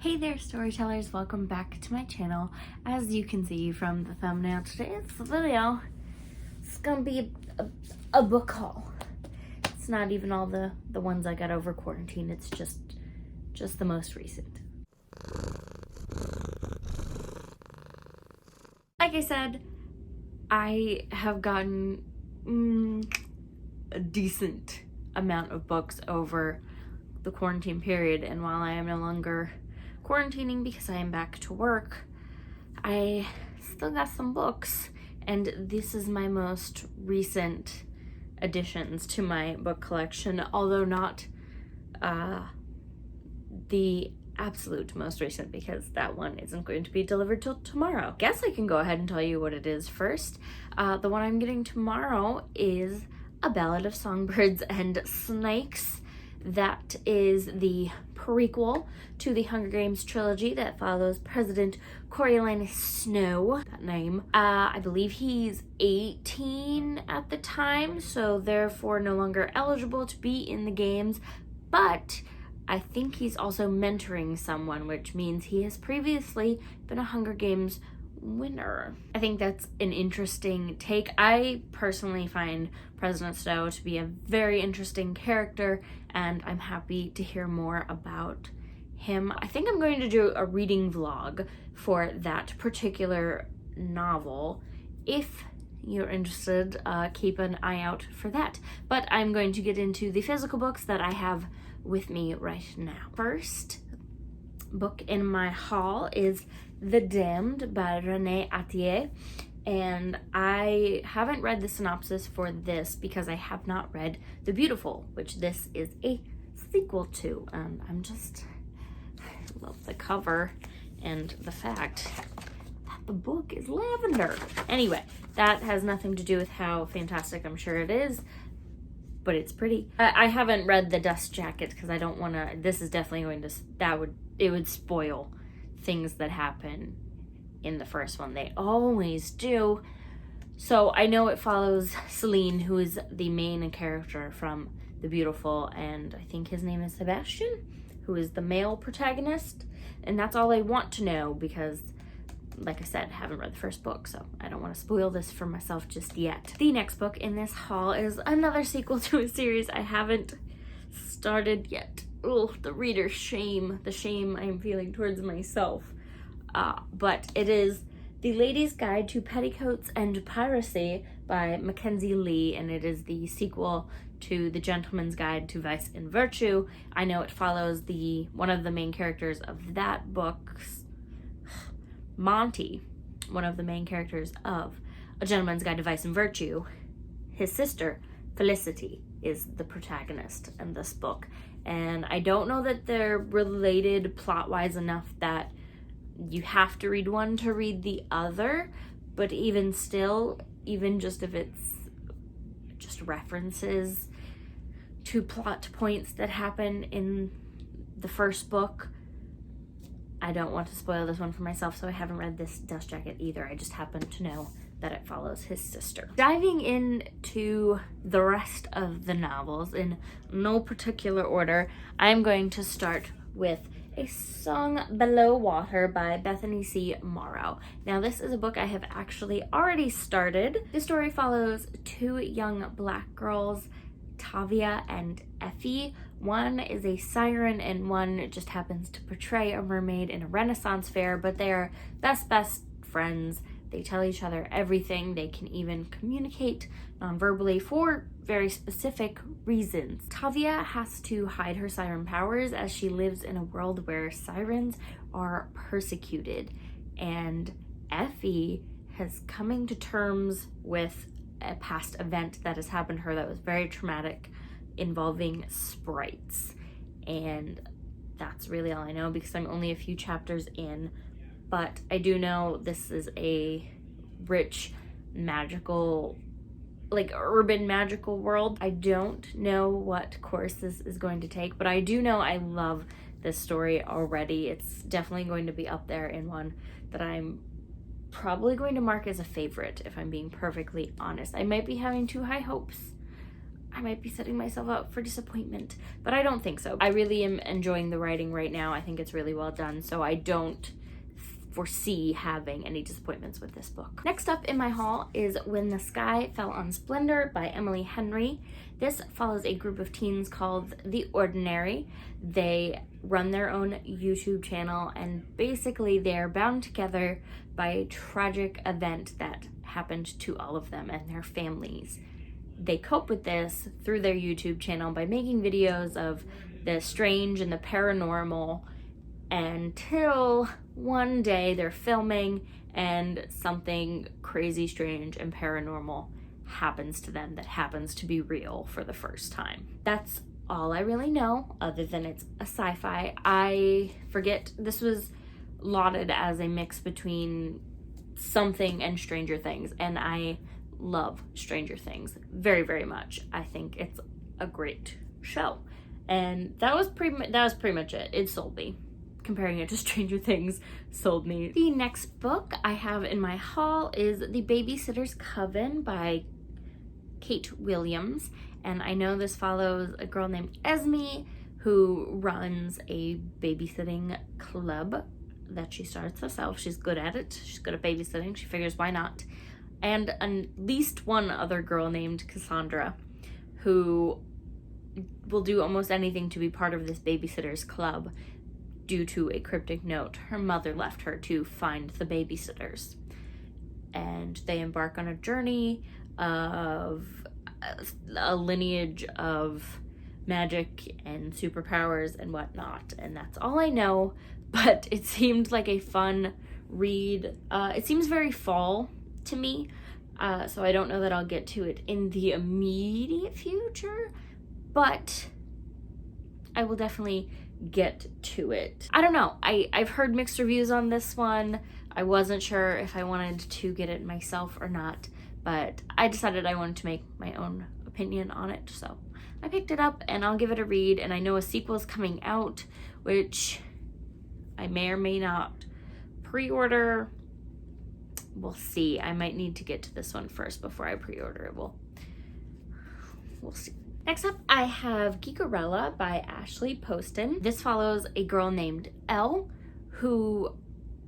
Hey there, storytellers, welcome back to my channel. As you can see from the thumbnail, today's video is gonna be a book haul. It's not even all the ones I got over quarantine, it's just the most recent. Like I said, I have gotten a decent amount of books over the quarantine period, and while I am no longer quarantining because I am back to work, I still got some books, and this is my most recent additions to my book collection, although not the absolute most recent because that one isn't going to be delivered till tomorrow. Guess I can go ahead and tell you what it is first. The one I'm getting tomorrow is A Ballad of Songbirds and Snakes. That is the prequel to the Hunger Games trilogy that follows President Coriolanus Snow, that name. I believe he's 18 at the time, so therefore no longer eligible to be in the games, but I think he's also mentoring someone, which means he has previously been a Hunger Games winner. I think that's an interesting take. I personally find President Snow to be a very interesting character, and I'm happy to hear more about him. I think I'm going to do a reading vlog for that particular novel. If you're interested, keep an eye out for that. But I'm going to get into the physical books that I have with me right now. First book in my haul is The Damned by Renee Attier, and I haven't read the synopsis for this because I have not read The Beautiful, which this is a sequel to, and I love the cover and the fact that the book is lavender. Anyway, that has nothing to do with how fantastic I'm sure it is, but it's pretty. I haven't read The Dust Jacket because I don't want to, this is definitely going to, it would spoil things that happen in the first one. They always do. So I know it follows Celine, who is the main character from The Beautiful, and I think his name is Sebastian, who is the male protagonist, and that's all I want to know because, like I said, I haven't read the first book, so I don't want to spoil this for myself just yet. The next book in this haul is another sequel to a series I haven't started yet. Oh, the reader's shame, the shame I am feeling towards myself. But it is The Lady's Guide to Petticoats and Piracy by Mackenzie Lee, and it is the sequel to The Gentleman's Guide to Vice and Virtue. I know it follows one of the main characters of that book, Monty, one of the main characters of A Gentleman's Guide to Vice and Virtue. His sister, Felicity, is the protagonist in this book. And I don't know that they're related plot-wise enough that you have to read one to read the other, but even still, even just if it's just references to plot points that happen in the first book, I don't want to spoil this one for myself, so I haven't read this Dust Jacket either. I just happen to know that it follows his sister. Diving into the rest of the novels in no particular order, I'm going to start with A Song Below Water by Bethany C. Morrow. Now, this is a book I have actually already started. The story follows two young black girls, Tavia and Effie. One is a siren and one just happens to portray a mermaid in a Renaissance fair, but they are best friends. They tell each other everything. They can even communicate non-verbally for very specific reasons. Tavia has to hide her siren powers as she lives in a world where sirens are persecuted. And Effie has coming to terms with a past event that has happened to her that was very traumatic, involving sprites. And that's really all I know because I'm only a few chapters in. But I do know this is a rich, magical, like urban magical world. I don't know what course this is going to take, but I do know I love this story already. It's definitely going to be up there in one that I'm probably going to mark as a favorite, if I'm being perfectly honest. I might be having too high hopes, I might be setting myself up for disappointment, but I don't think so. I really am enjoying the writing right now. I think it's really well done, so I don't foresee having any disappointments with this book. Next up in my haul is When the Sky Fell on Splendor by Emily Henry. This follows a group of teens called The Ordinary. They run their own YouTube channel, and basically they're bound together by a tragic event that happened to all of them and their families. They cope with this through their YouTube channel by making videos of the strange and the paranormal, until one day they're filming and something crazy, strange, and paranormal happens to them that happens to be real for the first time. That's all I really know, other than it's a sci-fi. I forget, this was lauded as a mix between something and Stranger Things, and I love Stranger Things very, very much. I think it's a great show, and that was pretty much it. It sold me. Comparing it to Stranger Things sold me. The next book I have in my haul is The Babysitter's Coven by Kate Williams, and I know this follows a girl named Esme who runs a babysitting club that she starts herself. She's good at it. She's good at babysitting. She figures why not. And at least one other girl named Cassandra who will do almost anything to be part of this babysitter's club due to a cryptic note her mother left her to find the babysitters. And they embark on a journey of a lineage of magic and superpowers and whatnot, and that's all I know, but it seemed like a fun read. It seems very fall to me, so I don't know that I'll get to it in the immediate future, but I will definitely get to it. I don't know. I've heard mixed reviews on this one. I wasn't sure if I wanted to get it myself or not, but I decided I wanted to make my own opinion on it, so I picked it up and I'll give it a read. And I know a sequel is coming out, which I may or may not pre-order. We'll see. I might need to get to this one first before I pre-order it. We'll see. Next up, I have Geekerella by Ashley Poston. This follows a girl named Elle who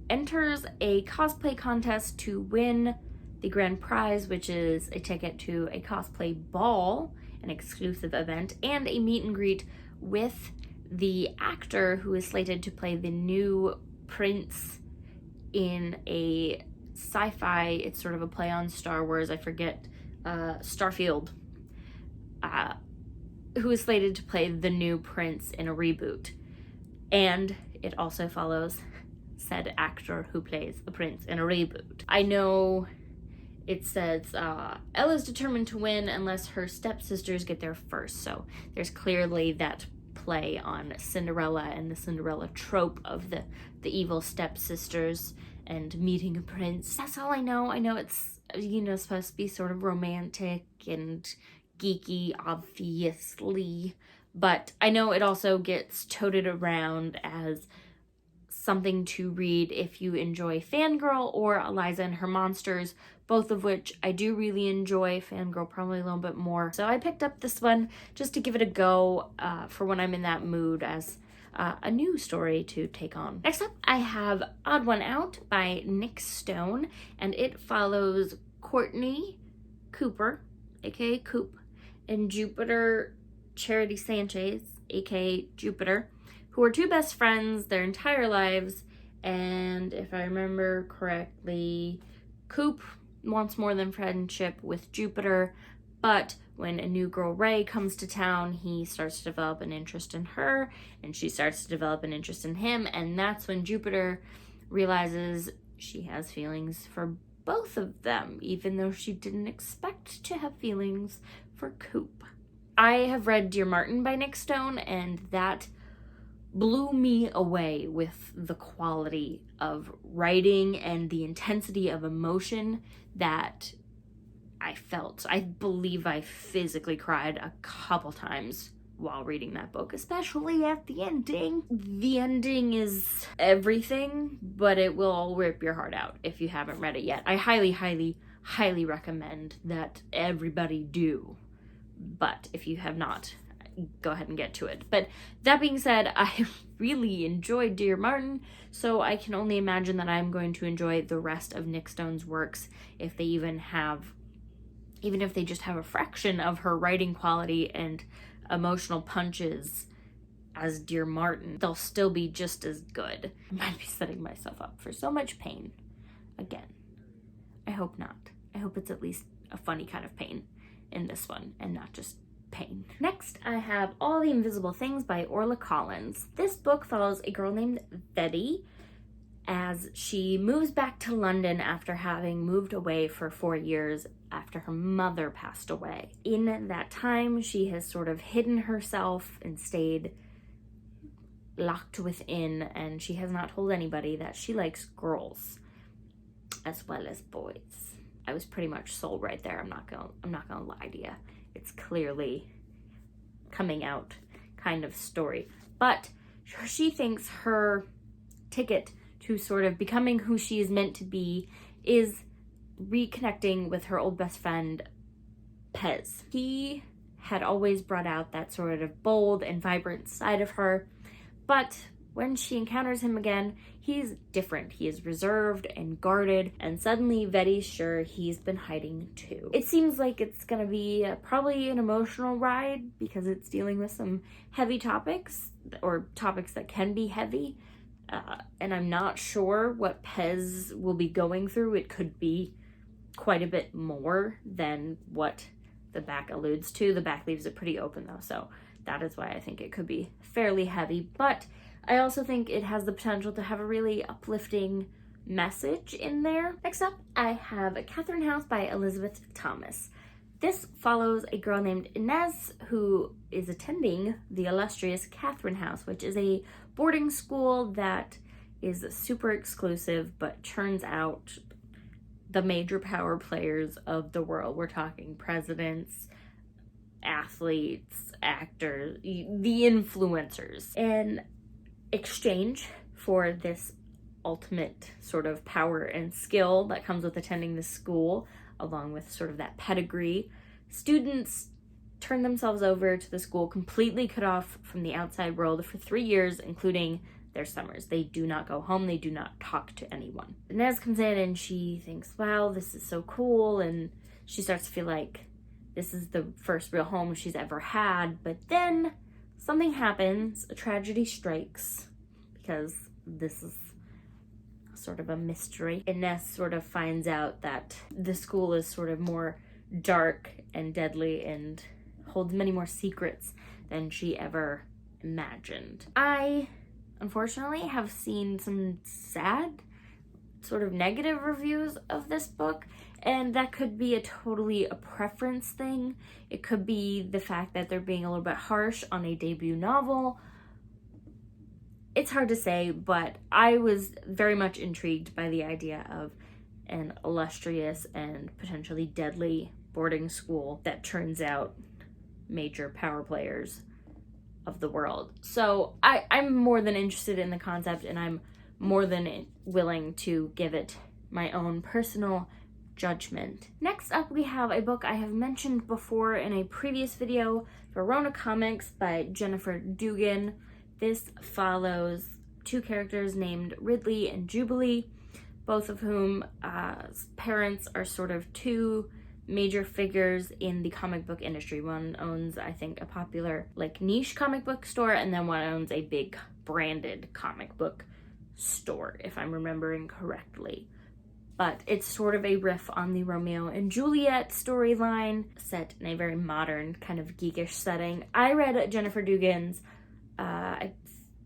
enters a cosplay contest to win the grand prize, which is a ticket to a cosplay ball, an exclusive event, and a meet and greet with the actor who is slated to play the new prince in a sci-fi, it's sort of a play on Star Wars, I forget, Starfield, who is slated to play the new prince in a reboot. And it also follows said actor who plays the prince in a reboot. I know it says Elle is determined to win unless her stepsisters get there first, so there's clearly that play on Cinderella and the Cinderella trope of the evil stepsisters and meeting a prince. That's all I know. I know it's, supposed to be sort of romantic and geeky, obviously, but I know it also gets toted around as something to read if you enjoy Fangirl or Eliza and Her Monsters, both of which I do really enjoy. Fangirl probably a little bit more. So I picked up this one just to give it a go for when I'm in that mood as a new story to take on. Next up, I have Odd One Out by Nick Stone, and it follows Courtney Cooper, aka Coop, and Jupiter Charity Sanchez, aka Jupiter, who are two best friends their entire lives, and if I remember correctly, Coop wants more than friendship with Jupiter, but when a new girl, Ray, comes to town, he starts to develop an interest in her, and she starts to develop an interest in him, and that's when Jupiter realizes she has feelings for both of them, even though she didn't expect to have feelings for Coop. I have read Dear Martin by Nick Stone, and that blew me away with the quality of writing and the intensity of emotion that I felt. I believe I physically cried a couple times while reading that book, especially at the ending. The ending is everything, but it will rip your heart out if you haven't read it yet. I highly, highly, highly recommend that everybody do but if you have not, go ahead and get to it. But that being said, I really enjoyed Dear Martin, so I can only imagine that I'm going to enjoy the rest of Nick Stone's works if they even if they just have a fraction of her writing quality and emotional punches as Dear Martin, they'll still be just as good. I might be setting myself up for so much pain again. I hope not. I hope it's at least a funny kind of pain in this one and not just pain. Next, I have All the Invisible Things by Orla Collins. This book follows a girl named Betty as she moves back to London after having moved away for 4 years after her mother passed away. In that time, she has sort of hidden herself and stayed locked within, and she has not told anybody that she likes girls as well as boys. I was pretty much sold right there. I'm not gonna lie to you. It's clearly coming out kind of story. But she thinks her ticket to sort of becoming who she is meant to be is reconnecting with her old best friend, Pez. He had always brought out that sort of bold and vibrant side of her, but when she encounters him again, he's different. He is reserved and guarded, and suddenly Betty's sure he's been hiding too. It seems like it's gonna be probably an emotional ride because it's dealing with some heavy topics, or topics that can be heavy, and I'm not sure what Pez will be going through. It could be quite a bit more than what the back alludes to. The back leaves it pretty open though, so that is why I think it could be fairly heavy, but I also think it has the potential to have a really uplifting message in there. Next up, I have Katherine House by Elizabeth Thomas. This follows a girl named Inez who is attending the illustrious Katherine House, which is a boarding school that is super exclusive but churns out the major power players of the world. We're talking presidents, athletes, actors, the influencers. In exchange for this ultimate sort of power and skill that comes with attending this school, along with sort of that pedigree, students turn themselves over to the school completely cut off from the outside world for 3 years, including their summers. They do not go home. They do not talk to anyone. Inez comes in and she thinks, wow, this is so cool. And she starts to feel like this is the first real home she's ever had. But then something happens. A tragedy strikes, because this is sort of a mystery. Inez sort of finds out that the school is sort of more dark and deadly and holds many more secrets than she ever imagined. I unfortunately have seen some sad, sort of negative reviews of this book, and that could be a preference thing. It could be the fact that they're being a little bit harsh on a debut novel. It's hard to say, but I was very much intrigued by the idea of an illustrious and potentially deadly boarding school that turns out major power players of the world. So I'm more than interested in the concept, and I'm more than willing to give it my own personal judgment. Next up, we have a book I have mentioned before in a previous video, Verona Comics by Jennifer Dugan. This follows two characters named Ridley and Jubilee, both of whom parents are sort of two major figures in the comic book industry. One owns, I think, a popular niche comic book store, and then one owns a big branded comic book store, if I'm remembering correctly. But it's sort of a riff on the Romeo and Juliet storyline, set in a very modern kind of geekish setting. I read Jennifer Dugan's, I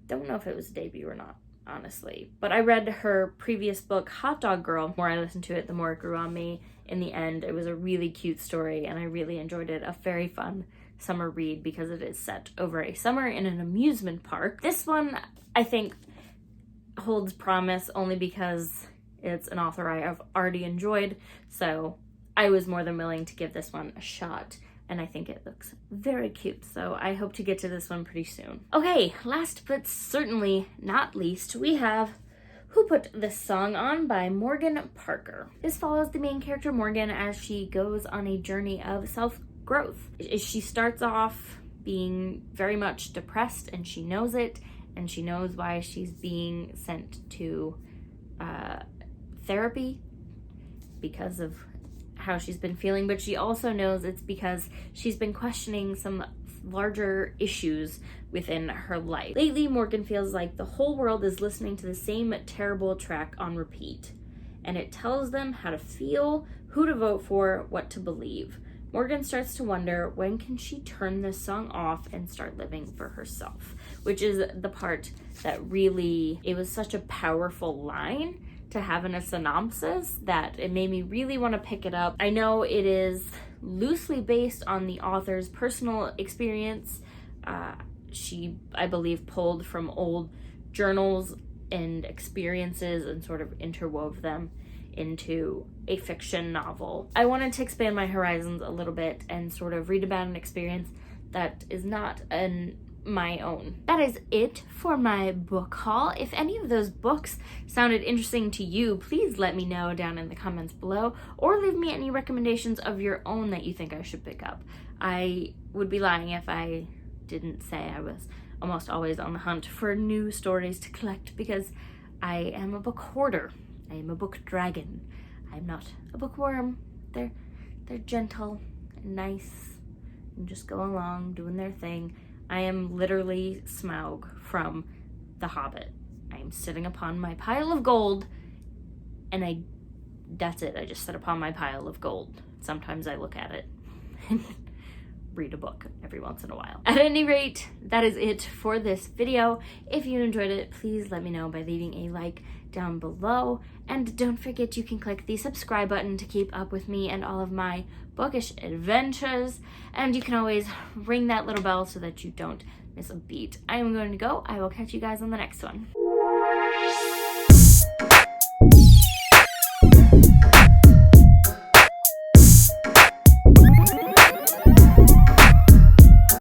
don't know if it was a debut or not, honestly, but I read her previous book, Hot Dog Girl. The more I listened to it, the more it grew on me. In the end, it was a really cute story, and I really enjoyed it. A very fun summer read because it is set over a summer in an amusement park. This one, I think, holds promise only because it's an author I have already enjoyed, so I was more than willing to give this one a shot, and I think it looks very cute, so I hope to get to this one pretty soon. Okay, last but certainly not least, we have Who Put This Song On by Morgan Parker. This follows the main character Morgan as she goes on a journey of growth. She starts off being very much depressed, and she knows it, and she knows why she's being sent to therapy because of how she's been feeling, but she also knows it's because she's been questioning some larger issues within her life. Lately, Morgan feels like the whole world is listening to the same terrible track on repeat, and it tells them how to feel, who to vote for, what to believe. Morgan starts to wonder, when can she turn this song off and start living for herself? Which is the part that really, it was such a powerful line to have in a synopsis that it made me really want to pick it up. I know it is loosely based on the author's personal experience. She, I believe, pulled from old journals and experiences and sort of interwove them into a fiction novel. I wanted to expand my horizons a little bit and sort of read about an experience that is not my own. That is it for my book haul. If any of those books sounded interesting to you, please let me know down in the comments below, or leave me any recommendations of your own that you think I should pick up. I would be lying if I didn't say I was almost always on the hunt for new stories to collect, because I am a book hoarder. I am a book dragon. I'm not a bookworm. They're gentle and nice and just go along doing their thing. I am literally Smaug from The Hobbit. I am sitting upon my pile of gold, and that's it. I just sit upon my pile of gold. Sometimes I look at it and read a book every once in a while. At any rate, that is it for this video. If you enjoyed it, please let me know by leaving a like down below, and don't forget you can click the subscribe button to keep up with me and all of my bookish adventures, and you can always ring that little bell so that you don't miss a beat. I am going to go. I will catch you guys on the next one.